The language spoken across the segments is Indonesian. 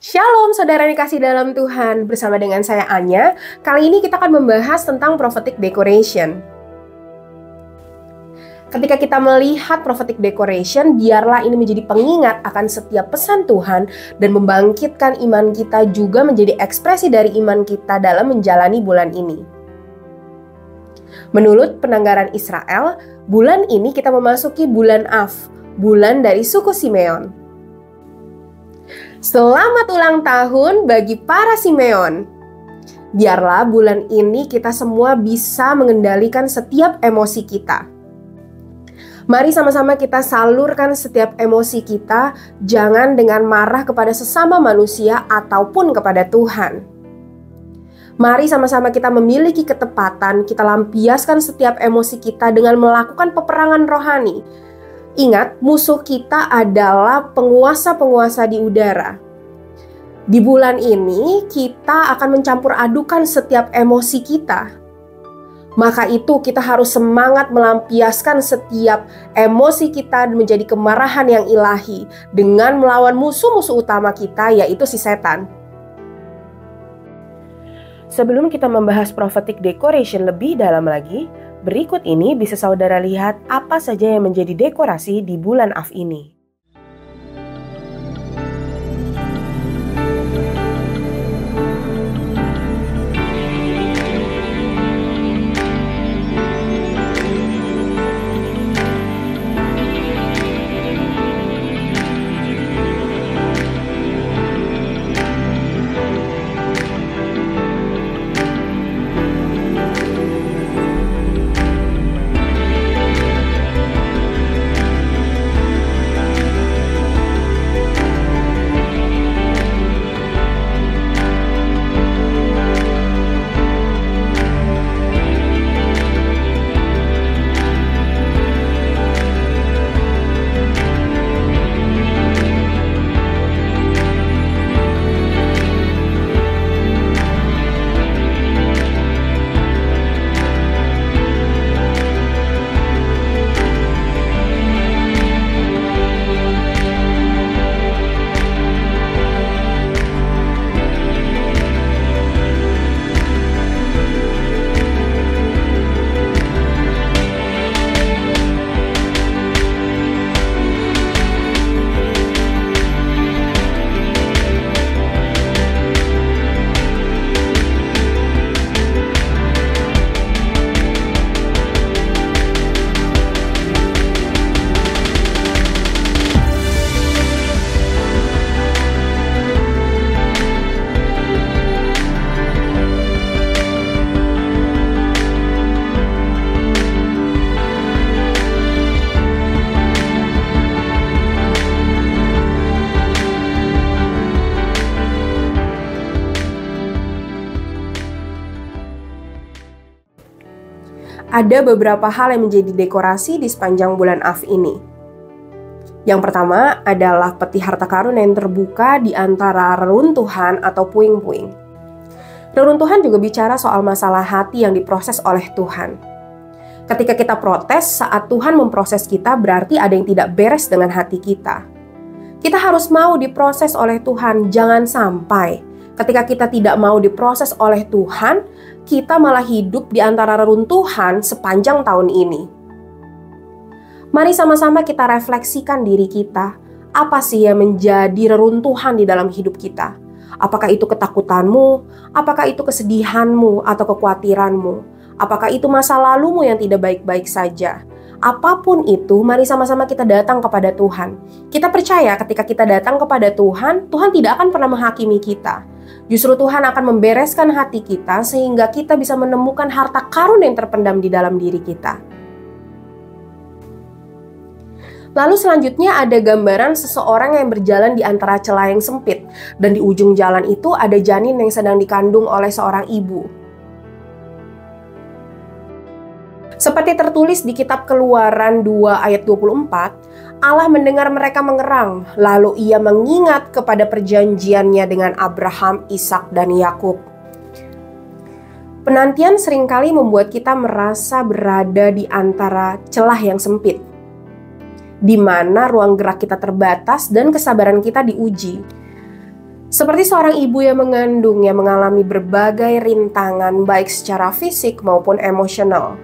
Shalom saudara yang dikasih dalam Tuhan, bersama dengan saya Anya. Kali ini kita akan membahas tentang prophetic decoration. Ketika kita melihat prophetic decoration, biarlah ini menjadi pengingat akan setiap pesan Tuhan dan membangkitkan iman kita, juga menjadi ekspresi dari iman kita dalam menjalani bulan ini. Menurut Penanggaran Israel, bulan ini kita memasuki bulan Av, bulan dari suku Simeon. Selamat ulang tahun bagi para Simeon. Biarlah bulan ini kita semua bisa mengendalikan setiap emosi kita. Mari sama-sama kita salurkan setiap emosi kita, jangan dengan marah kepada sesama manusia ataupun kepada Tuhan. Mari sama-sama kita memiliki ketepatan, kita lampiaskan setiap emosi kita dengan melakukan peperangan rohani. Ingat, musuh kita adalah penguasa-penguasa di udara. Di bulan ini, kita akan mencampur adukan setiap emosi kita. Maka itu kita harus semangat melampiaskan setiap emosi kita menjadi kemarahan yang ilahi dengan melawan musuh-musuh utama kita, yaitu si setan. Sebelum kita membahas prophetic decoration lebih dalam lagi, berikut ini bisa saudara lihat apa saja yang menjadi dekorasi di bulan Av ini. Ada beberapa hal yang menjadi dekorasi di sepanjang bulan Av ini. Yang pertama adalah peti harta karun yang terbuka di antara reruntuhan atau puing-puing. Reruntuhan juga bicara soal masalah hati yang diproses oleh Tuhan. Ketika kita protes saat Tuhan memproses kita, berarti ada yang tidak beres dengan hati kita. Kita harus mau diproses oleh Tuhan, jangan sampai ketika kita tidak mau diproses oleh Tuhan, kita malah hidup di antara reruntuhan sepanjang tahun ini. Mari sama-sama kita refleksikan diri kita. Apa sih yang menjadi reruntuhan di dalam hidup kita? Apakah itu ketakutanmu? Apakah itu kesedihanmu atau kekhawatiranmu? Apakah itu masa lalumu yang tidak baik-baik saja? Apapun itu, mari sama-sama kita datang kepada Tuhan. Kita percaya ketika kita datang kepada Tuhan, Tuhan tidak akan pernah menghakimi kita. Justru Tuhan akan membereskan hati kita sehingga kita bisa menemukan harta karun yang terpendam di dalam diri kita. Lalu selanjutnya ada gambaran seseorang yang berjalan di antara celah yang sempit, dan di ujung jalan itu ada janin yang sedang dikandung oleh seorang ibu. Seperti tertulis di kitab Keluaran 2 ayat 24, Allah mendengar mereka mengerang, lalu ia mengingat kepada perjanjiannya dengan Abraham, Ishak, dan Yakub. Penantian seringkali membuat kita merasa berada di antara celah yang sempit, di mana ruang gerak kita terbatas dan kesabaran kita diuji. Seperti seorang ibu yang mengandung yang mengalami berbagai rintangan baik secara fisik maupun emosional.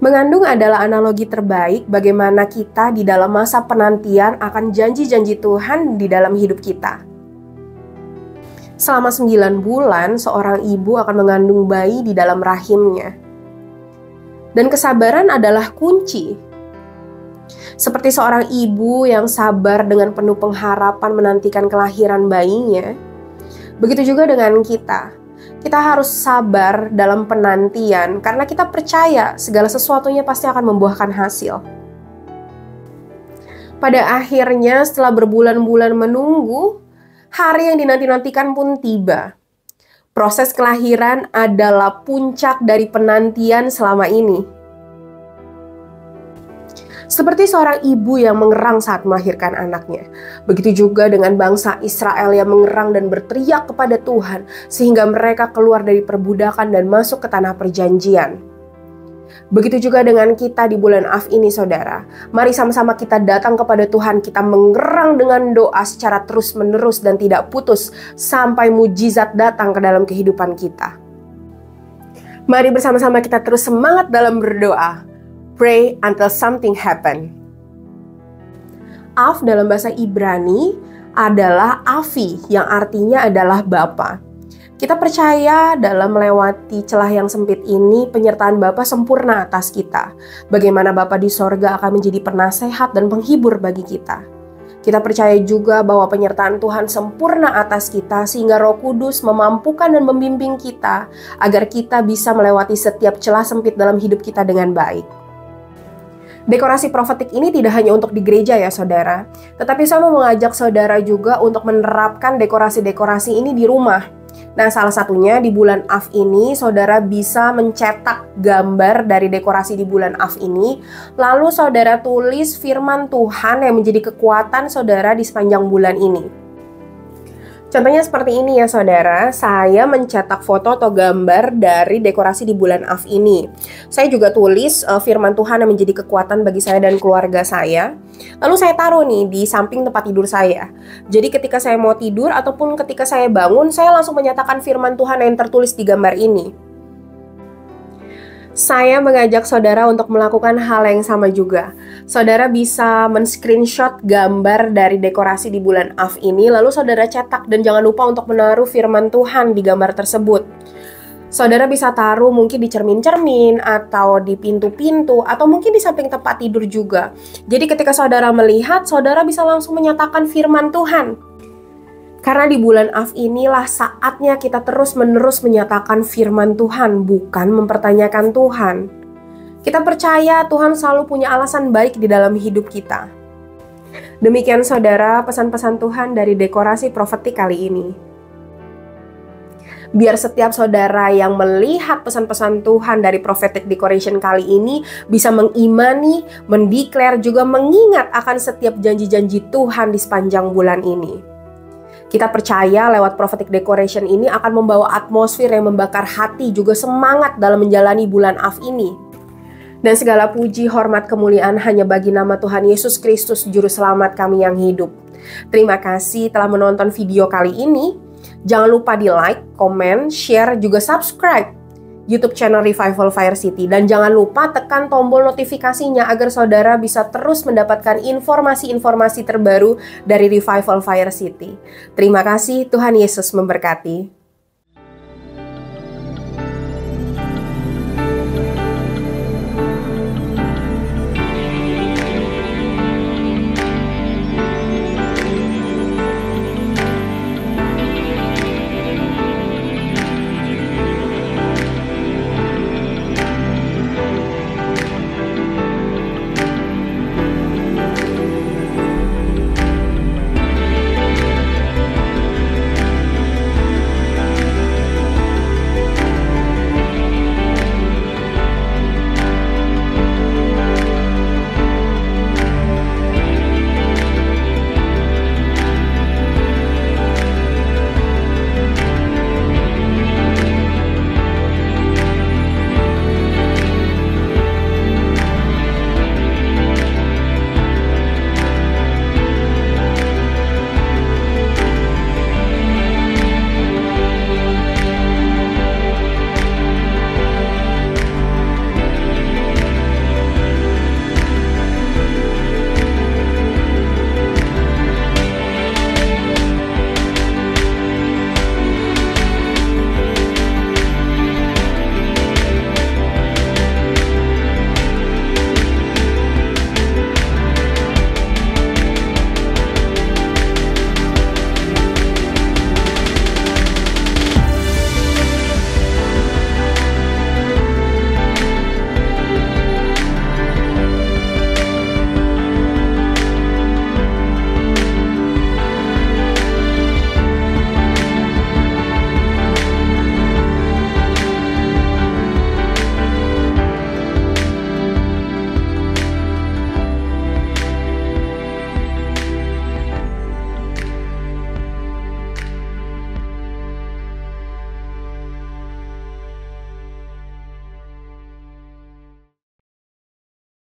Mengandung adalah analogi terbaik bagaimana kita di dalam masa penantian akan janji-janji Tuhan di dalam hidup kita. Selama 9 bulan, seorang ibu akan mengandung bayi di dalam rahimnya. Dan kesabaran adalah kunci. Seperti seorang ibu yang sabar dengan penuh pengharapan menantikan kelahiran bayinya, begitu juga dengan kita. Kita harus sabar dalam penantian karena kita percaya segala sesuatunya pasti akan membuahkan hasil. Pada akhirnya setelah berbulan-bulan menunggu, hari yang dinanti-nantikan pun tiba. Proses kelahiran adalah puncak dari penantian selama ini. Seperti seorang ibu yang mengerang saat melahirkan anaknya. Begitu juga dengan bangsa Israel yang mengerang dan berteriak kepada Tuhan sehingga mereka keluar dari perbudakan dan masuk ke tanah perjanjian. Begitu juga dengan kita di bulan Av ini, saudara. Mari sama-sama kita datang kepada Tuhan, kita mengerang dengan doa secara terus-menerus dan tidak putus sampai mujizat datang ke dalam kehidupan kita. Mari bersama-sama kita terus semangat dalam berdoa. Pray until something happen. Av dalam bahasa Ibrani adalah Avi, yang artinya adalah Bapa. Kita percaya dalam melewati celah yang sempit ini, penyertaan Bapa sempurna atas kita. Bagaimana Bapa di sorga akan menjadi penasehat dan penghibur bagi kita. Kita percaya juga bahwa penyertaan Tuhan sempurna atas kita sehingga Roh Kudus memampukan dan membimbing kita agar kita bisa melewati setiap celah sempit dalam hidup kita dengan baik. Dekorasi profetik ini tidak hanya untuk di gereja ya saudara, tetapi saya mau mengajak saudara juga untuk menerapkan dekorasi-dekorasi ini di rumah. Nah, salah satunya di bulan Av ini saudara bisa mencetak gambar dari dekorasi di bulan Av ini, lalu saudara tulis firman Tuhan yang menjadi kekuatan saudara di sepanjang bulan ini. Contohnya seperti ini ya saudara, saya mencetak foto atau gambar dari dekorasi di bulan Av ini. Saya juga tulis firman Tuhan yang menjadi kekuatan bagi saya dan keluarga saya. Lalu saya taruh nih di samping tempat tidur saya. Jadi ketika saya mau tidur ataupun ketika saya bangun, saya langsung menyatakan firman Tuhan yang tertulis di gambar ini. Saya mengajak saudara untuk melakukan hal yang sama juga. Saudara bisa men-screenshot gambar dari dekorasi di bulan Av ini, lalu saudara cetak dan jangan lupa untuk menaruh firman Tuhan di gambar tersebut. Saudara bisa taruh mungkin di cermin-cermin atau di pintu-pintu atau mungkin di samping tempat tidur juga. Jadi ketika saudara melihat, saudara bisa langsung menyatakan firman Tuhan. Karena di bulan Av inilah saatnya kita terus-menerus menyatakan firman Tuhan, bukan mempertanyakan Tuhan. Kita percaya Tuhan selalu punya alasan baik di dalam hidup kita. Demikian saudara, pesan-pesan Tuhan dari dekorasi profetik kali ini. Biar setiap saudara yang melihat pesan-pesan Tuhan dari prophetic decoration kali ini bisa mengimani, mendeklar, juga mengingat akan setiap janji-janji Tuhan di sepanjang bulan ini. Kita percaya lewat prophetic decoration ini akan membawa atmosfer yang membakar hati, juga semangat dalam menjalani bulan Av ini. Dan segala puji, hormat, kemuliaan hanya bagi nama Tuhan Yesus Kristus, Juru Selamat kami yang hidup. Terima kasih telah menonton video kali ini. Jangan lupa di like, komen, share, juga subscribe YouTube channel Revival Fire City. Dan jangan lupa tekan tombol notifikasinya agar saudara bisa terus mendapatkan informasi-informasi terbaru dari Revival Fire City. Terima kasih, Tuhan Yesus memberkati.